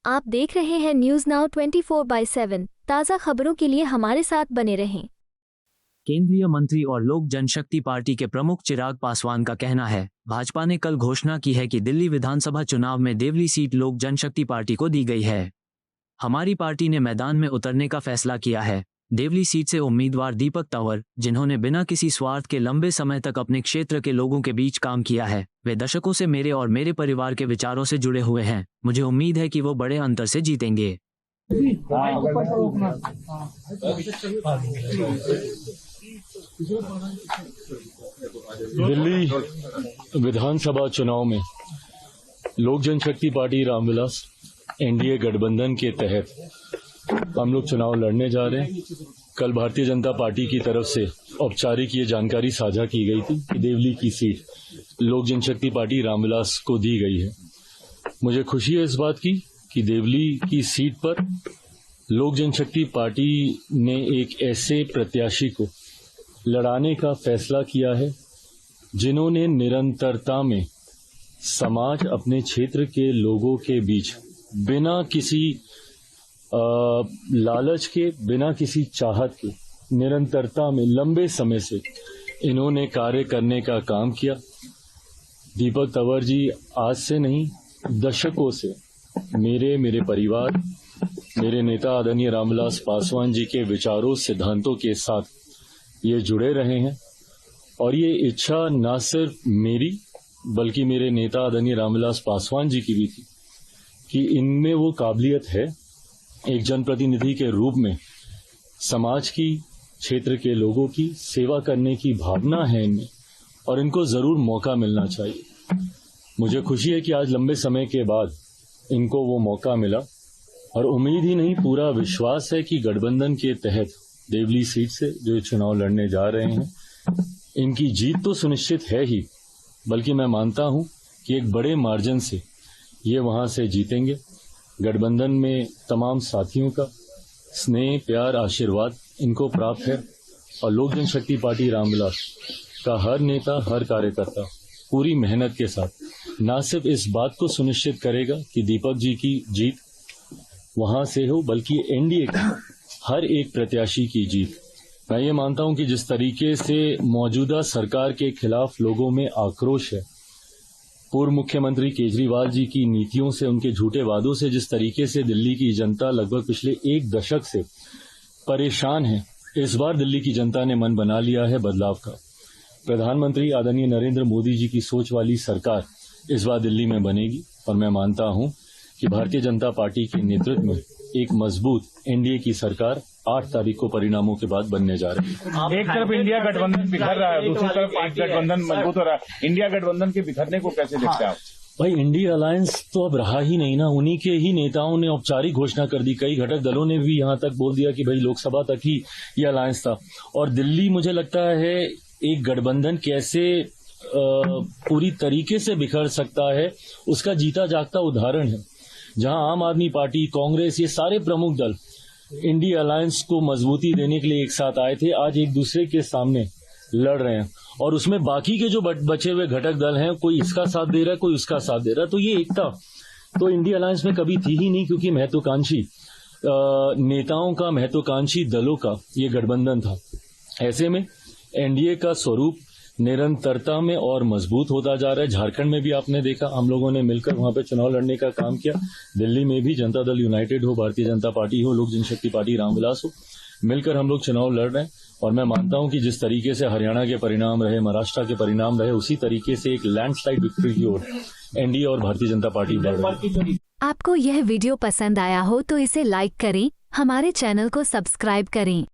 आप देख रहे हैं न्यूज नाउ 24/7। ताज़ा खबरों के लिए हमारे साथ बने रहें। केंद्रीय मंत्री और लोक जनशक्ति पार्टी के प्रमुख चिराग पासवान का कहना है, भाजपा ने कल घोषणा की है कि दिल्ली विधानसभा चुनाव में देवली सीट लोक जनशक्ति पार्टी को दी गई है। हमारी पार्टी ने मैदान में उतरने का फैसला किया है। देवली सीट से उम्मीदवार दीपक तंवर, जिन्होंने बिना किसी स्वार्थ के लंबे समय तक अपने क्षेत्र के लोगों के बीच काम किया है, वे दशकों से मेरे और मेरे परिवार के विचारों से जुड़े हुए हैं। मुझे उम्मीद है कि वो बड़े अंतर से जीतेंगे। दिल्ली विधानसभा चुनाव में लोक जनशक्ति पार्टी रामविलास एनडीए गठबंधन के तहत हम लोग चुनाव लड़ने जा रहे हैं। कल भारतीय जनता पार्टी की तरफ से औपचारिक ये जानकारी साझा की गई थी कि देवली की सीट लोक जनशक्ति पार्टी रामविलास को दी गई है। मुझे खुशी है इस बात की कि देवली की सीट पर लोक जनशक्ति पार्टी ने एक ऐसे प्रत्याशी को लड़ाने का फैसला किया है जिन्होंने निरंतरता में समाज, अपने क्षेत्र के लोगों के बीच बिना किसी लालच के, बिना किसी चाहत के, निरंतरता में लंबे समय से इन्होंने कार्य करने का काम किया। दीपक तंवर जी आज से नहीं, दशकों से मेरे परिवार, मेरे नेता आदरणीय रामविलास पासवान जी के विचारों, सिद्धांतों के साथ ये जुड़े रहे हैं। और ये इच्छा न सिर्फ मेरी बल्कि मेरे नेता आदरणीय रामविलास पासवान जी की भी थी कि इनमें वो काबिलियत है, एक जनप्रतिनिधि के रूप में समाज की, क्षेत्र के लोगों की सेवा करने की भावना है इनमें, और इनको जरूर मौका मिलना चाहिए। मुझे खुशी है कि आज लंबे समय के बाद इनको वो मौका मिला, और उम्मीद ही नहीं, पूरा विश्वास है कि गठबंधन के तहत देवली सीट से जो चुनाव लड़ने जा रहे हैं, इनकी जीत तो सुनिश्चित है ही, बल्कि मैं मानता हूं कि एक बड़े मार्जिन से ये वहां से जीतेंगे। गठबंधन में तमाम साथियों का स्नेह, प्यार, आशीर्वाद इनको प्राप्त है, और लोक जनशक्ति पार्टी रामविलास का हर नेता, हर कार्यकर्ता पूरी मेहनत के साथ न सिर्फ इस बात को सुनिश्चित करेगा कि दीपक जी की जीत वहां से हो, बल्कि एनडीए का हर एक प्रत्याशी की जीत। मैं ये मानता हूं कि जिस तरीके से मौजूदा सरकार के खिलाफ लोगों में आक्रोश है, पूर्व मुख्यमंत्री केजरीवाल जी की नीतियों से, उनके झूठे वादों से जिस तरीके से दिल्ली की जनता लगभग पिछले एक दशक से परेशान है, इस बार दिल्ली की जनता ने मन बना लिया है बदलाव का। प्रधानमंत्री आदरणीय नरेंद्र मोदी जी की सोच वाली सरकार इस बार दिल्ली में बनेगी, और मैं मानता हूं कि भारतीय जनता पार्टी के नेतृत्व में एक मजबूत एनडीए की सरकार 8 तारीख को परिणामों के बाद बनने जा रही है। एक तरफ इंडिया गठबंधन बिखर रहा है, दूसरी तरफ एक गठबंधन मजबूत हो रहा है। इंडिया गठबंधन के बिखरने को कैसे देखते हैं आप? भाई, इंडिया अलायंस तो अब रहा ही नहीं ना। उन्हीं के ही नेताओं ने औपचारिक घोषणा कर दी, कई घटक दलों ने भी यहां तक बोल दिया कि भाई लोकसभा तक ही ये अलायंस था। और दिल्ली, मुझे लगता है, एक गठबंधन कैसे पूरी तरीके से बिखर सकता है, उसका जीता जागता उदाहरण है। जहां आम आदमी पार्टी, कांग्रेस, ये सारे प्रमुख दल इंडिया अलायंस को मजबूती देने के लिए एक साथ आए थे, आज एक दूसरे के सामने लड़ रहे हैं। और उसमें बाकी के जो बचे हुए घटक दल हैं, कोई इसका साथ दे रहा है, कोई उसका साथ दे रहा है। तो ये एकता तो इंडिया अलायंस में कभी थी ही नहीं, क्योंकि महत्वाकांक्षी नेताओं का, महत्वाकांक्षी दलों का ये गठबंधन था। ऐसे में एनडीए का स्वरूप निरंतरता में और मजबूत होता जा रहा है। झारखंड में भी आपने देखा, हम लोगों ने मिलकर वहां पे चुनाव लड़ने का काम किया। दिल्ली में भी जनता दल यूनाइटेड हो, भारतीय जनता पार्टी हो, लोक जनशक्ति पार्टी रामविलास हो, मिलकर हम लोग चुनाव लड़ रहे हैं। और मैं मानता हूं कि जिस तरीके से हरियाणा के परिणाम रहे, महाराष्ट्र के परिणाम रहे, उसी तरीके से एक लैंडस्लाइड विक्ट्री की ओर एनडीए और भारतीय जनता पार्टी बढ़ रही है। आपको यह वीडियो पसंद आया हो तो इसे लाइक करें, हमारे चैनल को सब्सक्राइब करें।